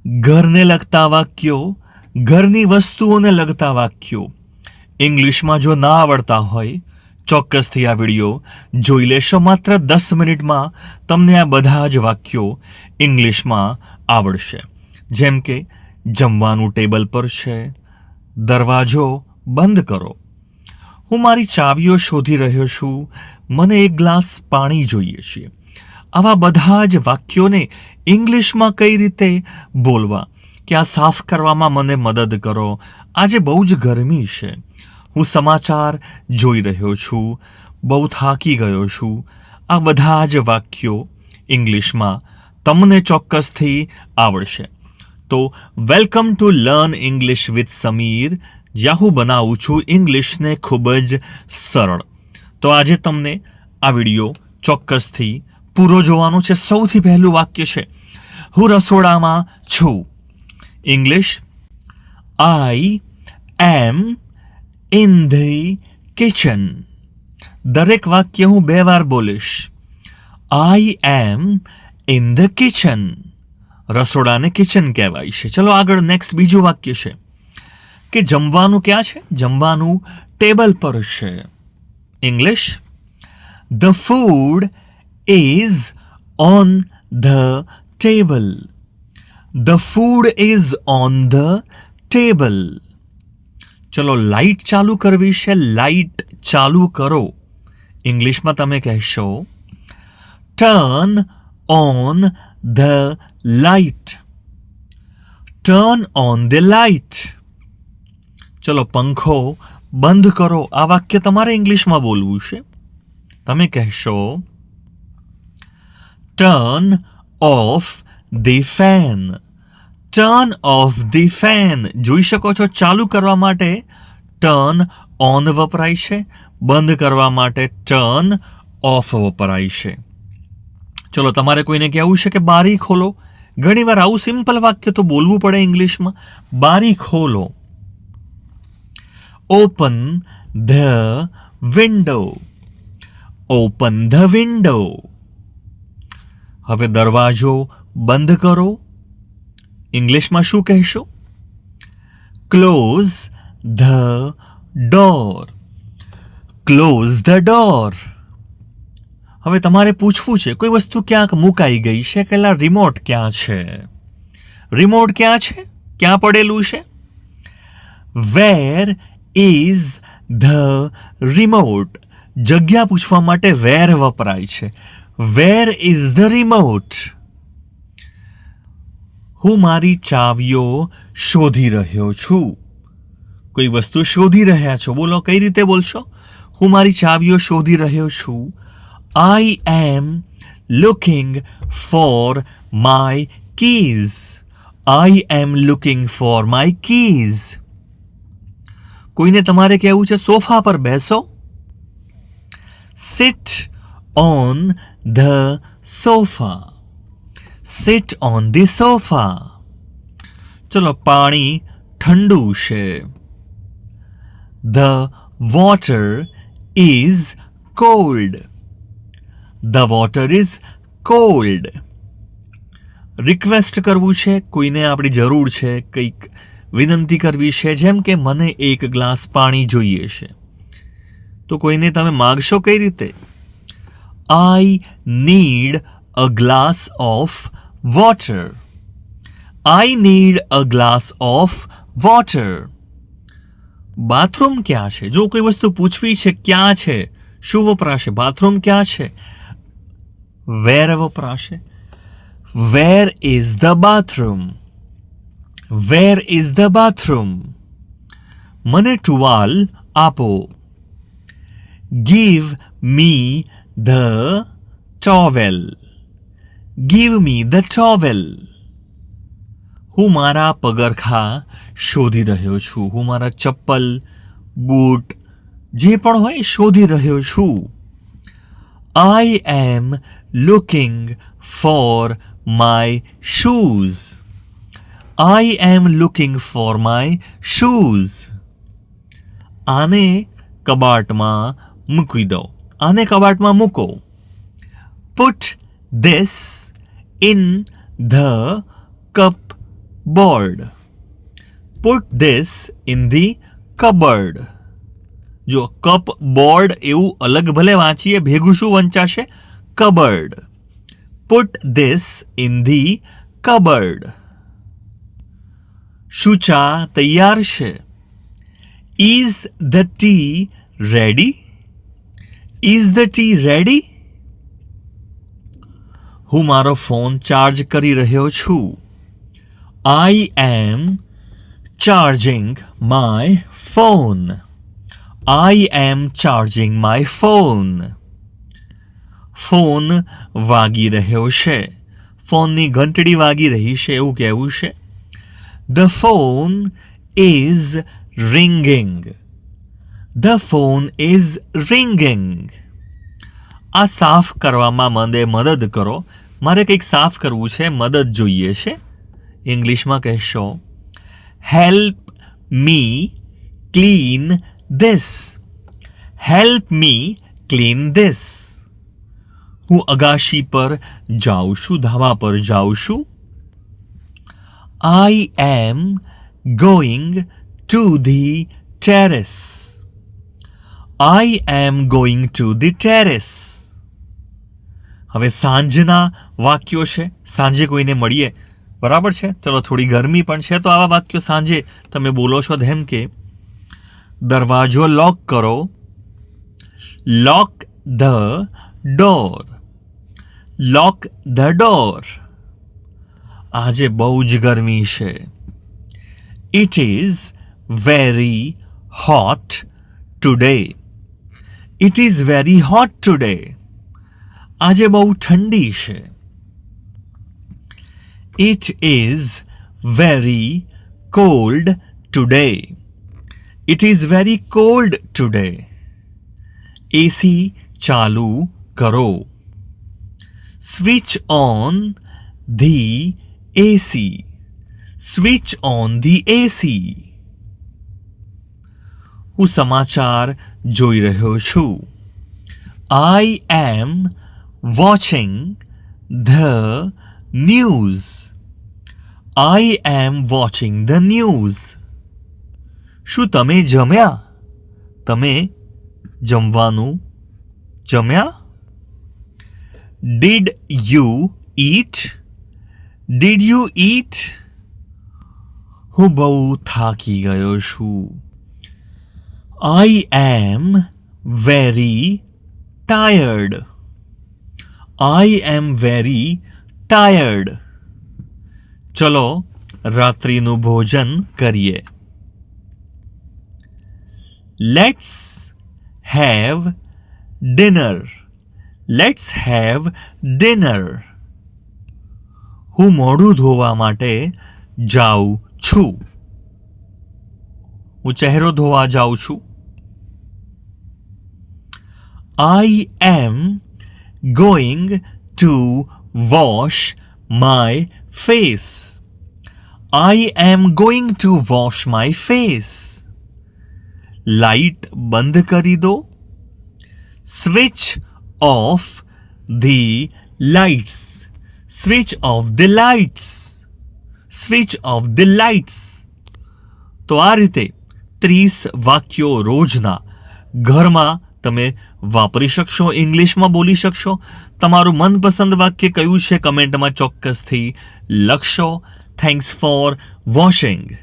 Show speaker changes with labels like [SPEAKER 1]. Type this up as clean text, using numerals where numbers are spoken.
[SPEAKER 1] ઘરને લગતા વાક્યો, ઘરની વસ્તુઓને લગતા વાક્યો ઇંગ્લિશમાં જો ના આવડતા હોય, ચોક્કસથી આ વિડીયો જોઈ લેશો. માત્ર 10 મિનિટમાં તમને આ બધા જ વાક્યો ઇંગ્લિશમાં આવડશે. જેમ કે જમવાનું ટેબલ પર છે, દરવાજો બંધ કરો, હું મારી ચાવીઓ શોધી રહ્યો છું, મને એક ગ્લાસ પાણી જોઈએ છે. આવા બધા જ વાક્યોને ઇંગ્લિશમાં કઈ રીતે બોલવા કે આ સાફ કરવામાં મને મદદ કરો, આજે બહુ જ ગરમી છે, હું સમાચાર જોઈ રહ્યો છું, બહુ થાકી ગયો છું. આ બધા જ વાક્યો ઇંગ્લિશમાં તમને ચોક્કસથી આવડશે. તો welcome to learn English with Sameer, જ્યાં હું બનાવું છું ઇંગ્લિશને ખૂબ જ સરળ. તો આજે તમને આ વિડીયો ચોક્કસથી પૂરો જોવાનો છે. સૌથી પહેલું વાક્ય છે, હું રસોડામાં છું. English, I am in the kitchen. દરેક વાક્ય હું 2 વાર બોલીશ. I am in the kitchen. રસોડાને કિચન કહેવાય છે. ચલો આગળ નેક્સ્ટ બીજું વાક્ય છે કે જમવાનું ક્યાં છે? જમવાનું ટેબલ પર છે. English, the food is on the table. The food is on the table. ચલો લાઇટ ચાલુ કરવી છે, લાઇટ ચાલુ કરો. ઇંગ્લિશમાં તમે કહેશો turn on the light. Turn on the light. ચલો પંખો બંધ કરો. આ વાક્ય તમારે ઇંગ્લિશમાં બોલવું છે. તમે કહેશો turn off the fan. Turn off the fan. જોઈ શકો છો ચાલુ કરવા માટે ટર્ન ઓન વપરાય છે, બંધ કરવા માટે ટર્ન ઓફ વપરાય છે. ચલો તમારે કોઈને કહેવું છે કે બારી ખોલો. ઘણીવાર આવું સિમ્પલ વાક્ય તો બોલવું પડે ઇંગ્લિશમાં. બારી ખોલો. Open the window. Open the window. હવે દરવાજો બંધ કરો. ઇંગ્લિશમાં શું કહેશો? Close the door. Close the door. હવે તમારે પૂછવું છે કોઈ વસ્તુ ક્યાંક મુકાઈ ગઈ છે કે રિમોટ ક્યાં છે? રિમોટ ક્યાં છે? ક્યાં પડેલું છે? Where is the remote. જગ્યા પૂછવા માટે વેર વપરાય છે. Where is the remote. હું મારી ચાવીઓ શોધી રહ્યો છું. કોઈ વસ્તુ શોધી રહ્યા છો, બોલો કઈ રીતે બોલશો? હું મારી ચાવીઓ શોધી રહ્યો છું. I am looking for my keys. I am looking for my keys. કોઈને તમારે કહેવું છે સોફા પર બેસો. Sit on the sofa. Sit on the sofa. ચલો પાણી ઠંડુ છે. The water is cold. The water is cold. Request કરવું છે, કોઈને આપણી જરૂર છે, કંઈક વિનંતી કરવી છે, જેમ કે મને એક ગ્લાસ પાણી જોઈએ છે. તો કોઈને તમે માગશો કઈ રીતે? I need a glass of water. I need a glass of water. Bathroom ક્યાં છે? જો કોઈ વસ્તુ પૂછવી છે ક્યાં છે, શું વપરાશે? બાથરૂમ ક્યાં છે? વેર વપરાશે. Where is the bathroom. Where is the bathroom. મને ટુવાલ આપો. Give me the towel. Give me the towel. હું મારા પગરખાં શોધી રહ્યો છું. હું મારા ચપ્પલ, બૂટ જે પણ હોય શોધી રહ્યો છું. I am looking for my shoes. I am looking for my shoes. આને કબાટમાં મૂકી દો. આને કબાટમાં મૂકો. Put this in the cup board. Put this in the cupboard. જો કપ બોર્ડ એવું અલગ ભલે વાંચીએ, ભેગું શું વંચાશે? cupboard. Put this in the cupboard. શું ચા તૈયાર છે? Is the tea ready? Is the tea ready? હું મારો ફોન ચાર્જ કરી રહ્યો છું. I am charging my phone. I am charging my phone. Phone વાગી રહ્યો છે. ફોનની ઘંટડી વાગી રહી છે એવું કહેવું છે. The phone is ringing. The phone is ringing. આ સાફ કરવામાં મને મદદ કરો. મારે કંઈક સાફ કરવું છે, મદદ જોઈએ છે. ઇંગ્લિશમાં કહેશો help me clean this. Help me clean this. હું અગાશી પર જાઉં છું, ધાબા પર જાઉં છું. I am going to the terrace. I am going to the terrace. હવે સાંજના વાક્યો છે. સાંજે કોઈને મળીએ, બરાબર છે. ચલો થોડી ગરમી પણ છે તો આવા વાક્યો સાંજે તમે બોલો છો જેમ કે દરવાજો લોક કરો. Lock the door. Lock the door. આજે બહુ જ ગરમી છે. It is very hot today. It is very hot today. આજે બહુ ઠંડી છે. It is very cold today. It is very cold today. AC ચાલુ કરો. Switch on the AC. Switch on the AC. હું સમાચાર જોઈ રહ્યો છું. I am watching the news. I am watching the news. શું તમે જમ્યા? તમે જમવાનું જમ્યા? Did you eat? Did you eat? હું બહુ થાકી ગયો છું. I am very tired. I am very tired. ચલો રાત્રિનું ભોજન કરીએ. Let's have dinner. Let's have dinner. હું મોઢું ધોવા માટે જાઉં છું. હું ચહેરો ધોવા જાઉં છું. I am going to wash my face. I am going to wash my face. Light બંધ કરી દો. Switch off the lights. Switch off the lights. Switch off the lights. તો આ રીતે 30 વાક્યો રોજના ઘરમાં તમે વાપરી શકશો, ઇંગ્લિશમાં બોલી શકશો. તમારું મનપસંદ વાક્ય કયું છે કમેન્ટમાં ચોક્કસથી લખશો. Thanks for watching.